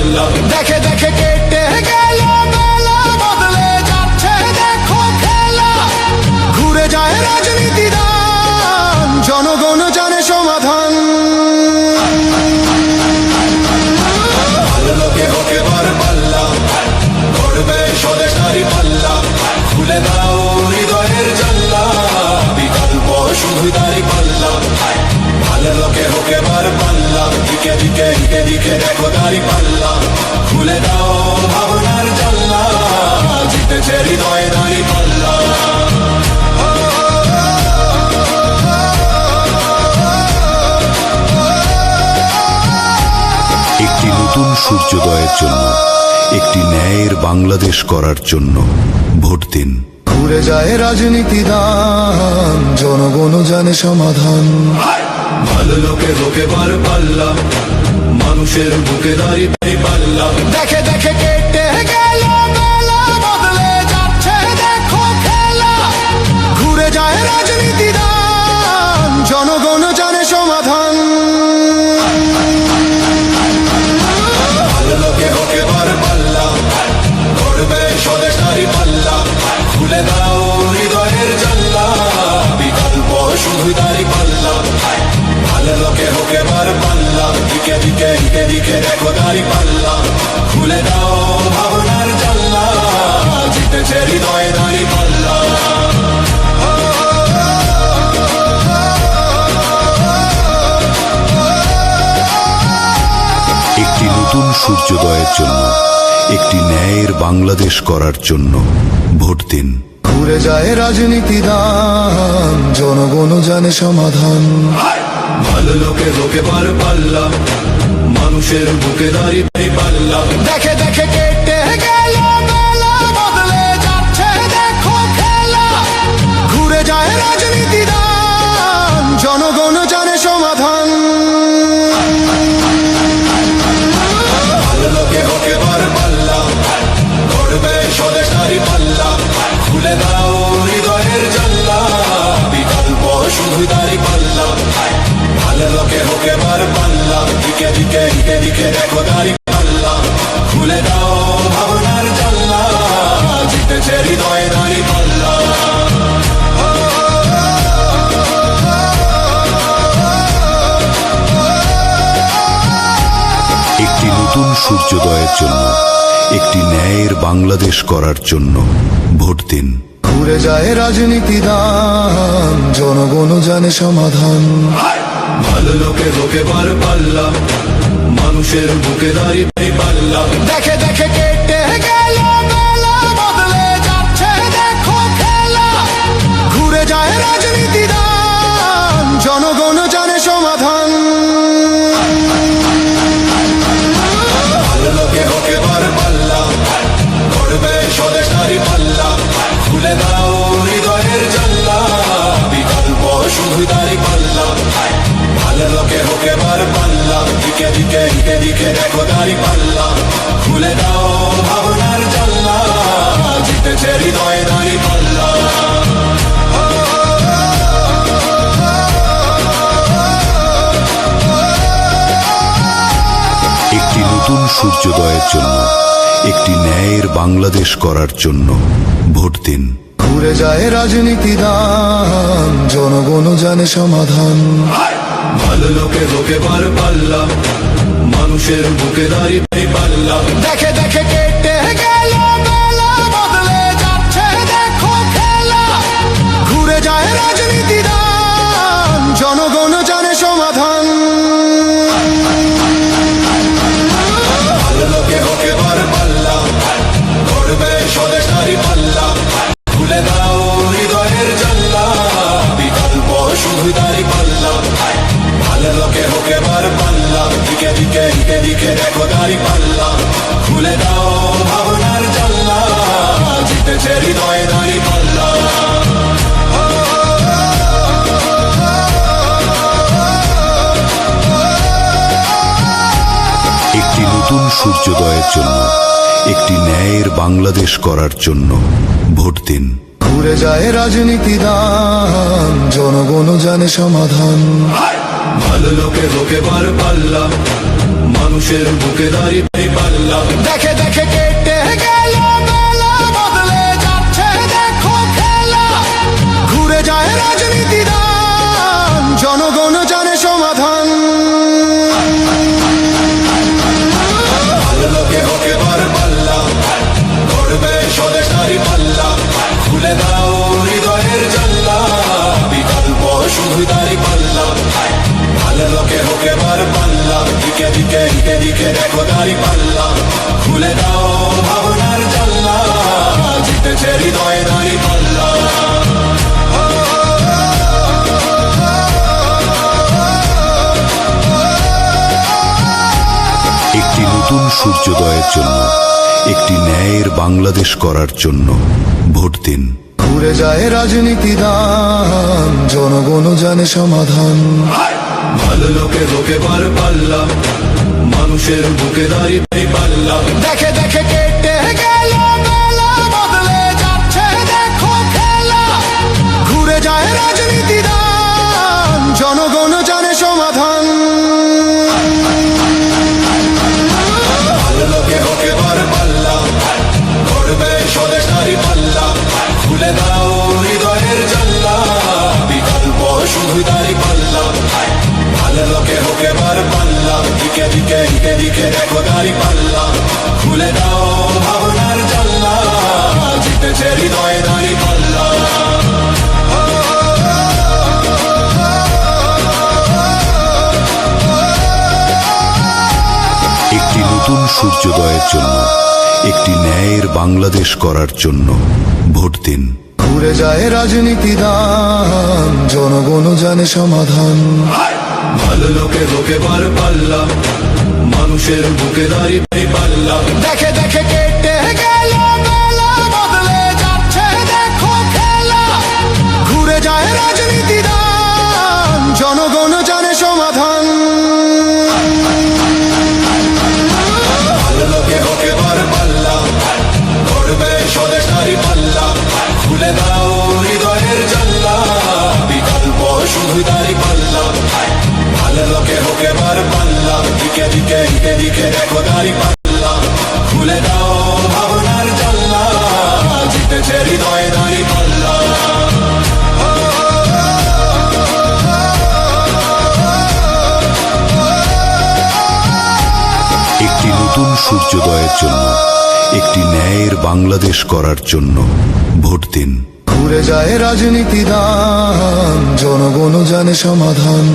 পাল্লা। দেখে দেখে কেটে গেল বেলা, বদলে যাচ্ছে দেখো খেলা। ঘুরে যায় রাজনীতি দান, জনগণ জানে সমাধান। ভালো লোকে হোক এবার পাল্লা, করবে স্বদেশারি পাল্লা। খুলে দাও হৃদয়ের জানলা, বিকল্প শুধু দাঁড়ি পাল্লা। ভালো লোকে হোক এবার পাল্লা, দিকে দিকে দিকে দিকে দেখো দাঁড়ি পাল্লা। খুলে দাও ভাবনার জানলা, জিতেছে হৃদয়ে দাঁড়ি পাল্লা। একটি নতুন সূর্যোদয়ের জন্য, একটি ন্যায়ের বাংলাদেশ করার জন্য ভোট দিন। ঘুরে যায় রাজনীতি দান, জনগণ জানে সমাধান। ভালো লোকে হোক এবার পাল্লা, মানুষের বুকে দাঁড়ি পাল্লা। দেখে দেখে কেটে গেল বেলা, বদলে যাচ্ছে দেখো খেলা। ঘুরে যায় রাজনীতি দান, জনগণ জানে সমাধান। ভালো লোকে হোক এবার পাল্লা, করবে স্বদেশারি পাল্লা। খুলে দাও হৃদয়ের জানলা, বিকল্প শুধু দাঁড়ি পাল্লা। ভালো লোকে হোক এবার পাল্লা, দিকে দিকে দিকে দিকে দেখো দাঁড়ি পাল্লা। খুলে দাও ভাবনার জানলা, জিতেছে হৃদয়ে দাঁড়ি পাল্লা। একটি নতুন সূর্যোদয়ের জন্য, একটি ন্যায়ের বাংলাদেশ করার জন্য ভোট দিন। ঘুরে যায় রাজনীতি দান, জনগণ জানে সমাধান। ভালো লোকে হোক এবার পাল্লা, মানুষের বুকে দাঁড়ি পাল্লা। দেখে দেখে কেটে গেল বেলা, বদলে যাচ্ছে দেখো খেলা। ঘুরে যায় রাজনীতি দান, জনগণ জানে সমাধান। ভালো লোকে হোক এবার পাল্লা, করবে স্বদেশারি পাল্লা। খুলে দাও হৃদয়ের জানলা, বিকল্প শুধু দাঁড়ি পাল্লা। ভালো লোকে হোক এবার পাল্লা, দিকে দিকে দিকে দিকে দেখো দাঁড়ি পাল্লা। খুলে দাও ভাবনার জানলা, জিতেছে হৃদয়ে দাঁড়ি পাল্লা। একটি নতুন সূর্যোদয়ের জন্য, একটি ন্যায়ের বাংলাদেশ করার জন্য ভোট দিন। ঘুরে যায় রাজনীতি দান, জনগণ জানে সমাধান। ভালো লোকে হোক এবার পাল্লা, মানুষের বুকে দাঁড়ি পাল্লা। দেখে দেখে কেটে গেল বেলা, বদলে যাচ্ছে দেখো খেলা। ঘুরে যায় রাজনীতি দান, জনগণ জানে সমাধান। ভালো লোকে হোক এবার পাল্লা, করবে স্বদেশারি পাল্লা। খুলে দাও হৃদয়ের জানলা, বিকল্প শুধু দাঁড়ি পাল্লা। ভালো লোকে হোক এবার পাল্লা, দিকে দিকে দিকে দিকে দেখো দাঁড়ি পাল্লা। খুলে দাও ভাবনার জানলা, জিতেছে হৃদয়ে দাঁড়ি পাল্লা। একটি নতুন সূর্যোদয়ের জন্য, একটি ন্যায়ের বাংলাদেশ করার জন্য ভোট দিন। ঘুরে যায় রাজনীতি দান, জনগণ জানে সমাধান। ভালো লোকে হোক এবার পাল্লা, মানুষের বুকে দাঁড়ি পাল্লা। দেখে দেখে কেটে গেল বেলা, বদলে যাচ্ছে দেখো খেলা। ঘুরে যায় রাজনীতি দান, জনগণ জানে সমাধান। ভালো লোকে হোক এবার পাল্লা, করবে স্বদেশারি পাল্লা। খুলে দাও হৃদয়ের জানলা, বিকল্প শুধু দাঁড়ি পাল্লা। ভালো লোকে হোক এবার পাল্লা, দিকে দিকে দিকে দিকে দেখো দাঁড়ি পাল্লা। খুলে দাও ভাবনার জানলা, জিতেছে হৃদয়ে দাঁড়ি পাল্লা। একটি নতুন সূর্যোদয়ের জন্য, একটি ন্যায়ের বাংলাদেশ করার জন্য ভোট দিন। ঘুরে যায় রাজনীতি দান, জনগণ জানে সমাধান। ভালো লোকে হোক এবার পাল্লা, মানুষের বুকে দাঁড়িয়ে পাল্লা দেখে দেখে কেটে গেল বেলা, বদলে যাচ্ছে দেখো খেলা। ঘুরে যায় রাজনীতি দান, জনগণ জানে সমাধান। ভালো লোকে হোকে বার পাল্লা, গড়বে স্বদেশারি পাল্লা। খুলে দাও হৃদয়ের জানলা, বিকল্প শুধু দাঁড়ি পাল্লা। ভালো লোকে হোকে বার পাল্লা, দিকে দিকে দিকে দিকে দেখো দাঁড়ি পাল্লা। খুলে দাও ভাবনার জানলা, জিতেছে হৃদয়ে দাঁড়ি পাল্লা। একটি নতুন সূর্যোদয়ের জন্য, একটি ন্যায়ের বাংলাদেশ করার জন্য ভোট দিন। ঘুরে যায় রাজনীতি দান, জনগণ জানে সমাধান। ভালো লোকে হোকে বার পাল্লা, মানুষের বুকে দাঁড়িয়ে পাল্লা। দেখে দেখে কেটে গেল বেলা, বদলে যাচ্ছে দেখো খেলা। ঘুরে যায় রাজনীতি দান, জনগণ জানে সমাধান। ভালো লোকে হোকে বার পাল্লা, গড়বে স্বদেশারি পাল্লা। খুলে দাও হৃদয়ের জানলা, বিকল্প শুধু দাঁড়ি পাল্লা। ভালো লোকে হোকে বার পাল্লা, দিকে দিকে দিকে দিকে দেখো দাঁড়ি পাল্লা। খুলে দাও ভাবনার জানলা, জিতেছে হৃদয়ে দাঁড়ি পাল্লা। একটি নতুন সূর্যোদয়ের জন্য, একটি ন্যায়ের বাংলাদেশ করার জন্য ভোট দিন। ঘুরে যায় রাজনীতি দান, জনগণ জানে সমাধান। ভালো লোকে হোকে বার পাল্লা, মানুষের বুকে দাঁড়িয়ে পাল্লা। দেখে দেখে কেটে গেল বেলা, বদলে যাচ্ছে দেখো খেলা। ঘুরে যায় রাজনীতি দান, জনগণ জানে সমাধান। ভালো লোকে হোকে বার পাল্লা, গড়বে স্বদেশারি পাল্লা। খুলে দাও হৃদয়ের জানলা, বিকল্প শুধু দাঁড়ি পাল্লা। ভালো লোকে হোকে বার পাল্লা, দিকে দিকে দিকে দিকে দেখো দাঁড়ি পাল্লা। খুলে দাও ভাবনার জানলা, জিতেছে হৃদয়ে দাঁড়ি পাল্লা। একটি নতুন সূর্যোদয়ের জন্য, একটি ন্যায়ের বাংলাদেশ করার জন্য ভোট দিন। ঘুরে যায় রাজনীতি দান, জনগণ জানে সমাধান।